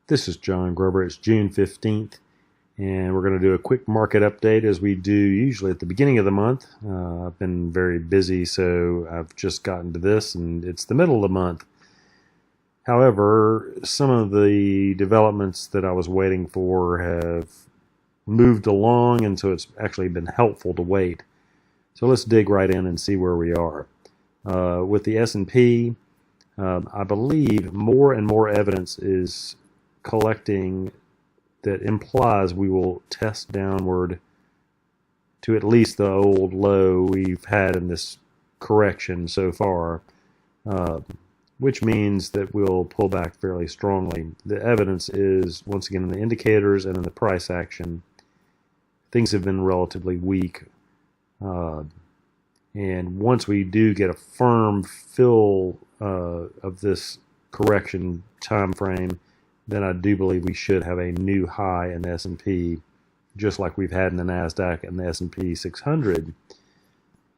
This is John Gruber. It's June 15th, and we're going to do a quick market update as we do usually at the beginning of the month. I've been very busy, so I've just gotten to this, and it's the middle of the month. However, some of the developments that I was waiting for have moved along, and so it's actually been helpful to wait. So let's dig right in and see where we are. With the S&P, I believe more and more evidence is collecting that implies we will test downward to at least the old low we've had in this correction so far, which means that we'll pull back fairly strongly. The evidence is, once again, in the indicators and in the price action. Things have been relatively weak, and once we do get a firm fill of this correction time frame, then I do believe we should have a new high in the S&P, just like we've had in the NASDAQ and the S&P 600.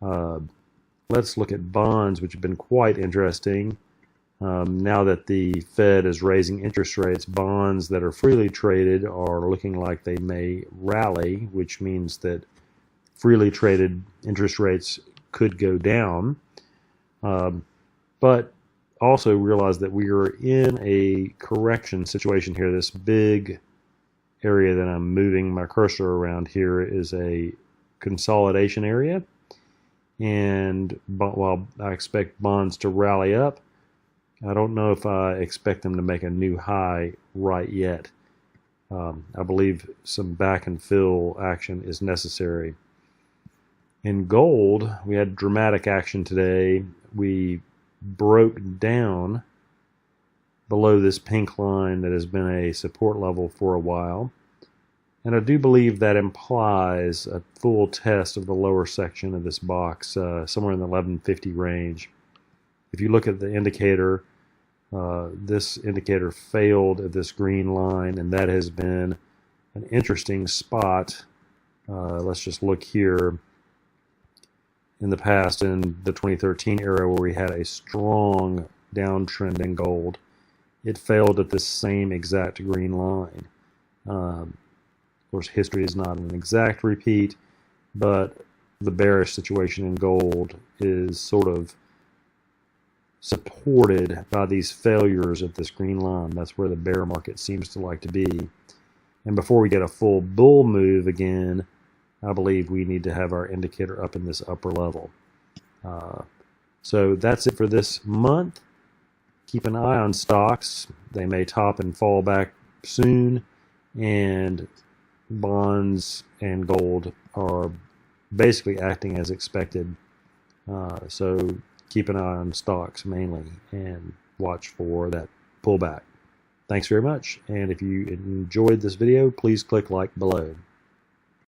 Let's look at bonds, which have been quite interesting. Now that the Fed is raising interest rates, bonds that are freely traded are looking like they may rally, which means that freely traded interest rates could go down. But also realize that we are in a correction situation here. This big area that I'm moving my cursor around here is a consolidation area, and while I expect bonds to rally up, I don't know if I expect them to make a new high right yet. I believe some back and fill action is necessary. In gold, we had dramatic action today. We broke down below this pink line that has been a support level for a while, and I do believe that implies a full test of the lower section of this box, somewhere in the 1150 range. If you look at the indicator, this indicator failed at this green line, and that has been an interesting spot. Let's just look here. In the past, in the 2013 era, where we had a strong downtrend in gold, it failed at the same exact green line. Of course, history is not an exact repeat, but the bearish situation in gold is sort of supported by these failures at this green line. That's where the bear market seems to like to be. And before we get a full bull move again, I believe we need to have our indicator up in this upper level. So that's it for this month. Keep an eye on stocks. They may top and fall back soon, and bonds and gold are basically acting as expected. So keep an eye on stocks mainly and watch for that pullback. Thanks very much, and if you enjoyed this video, please click like below.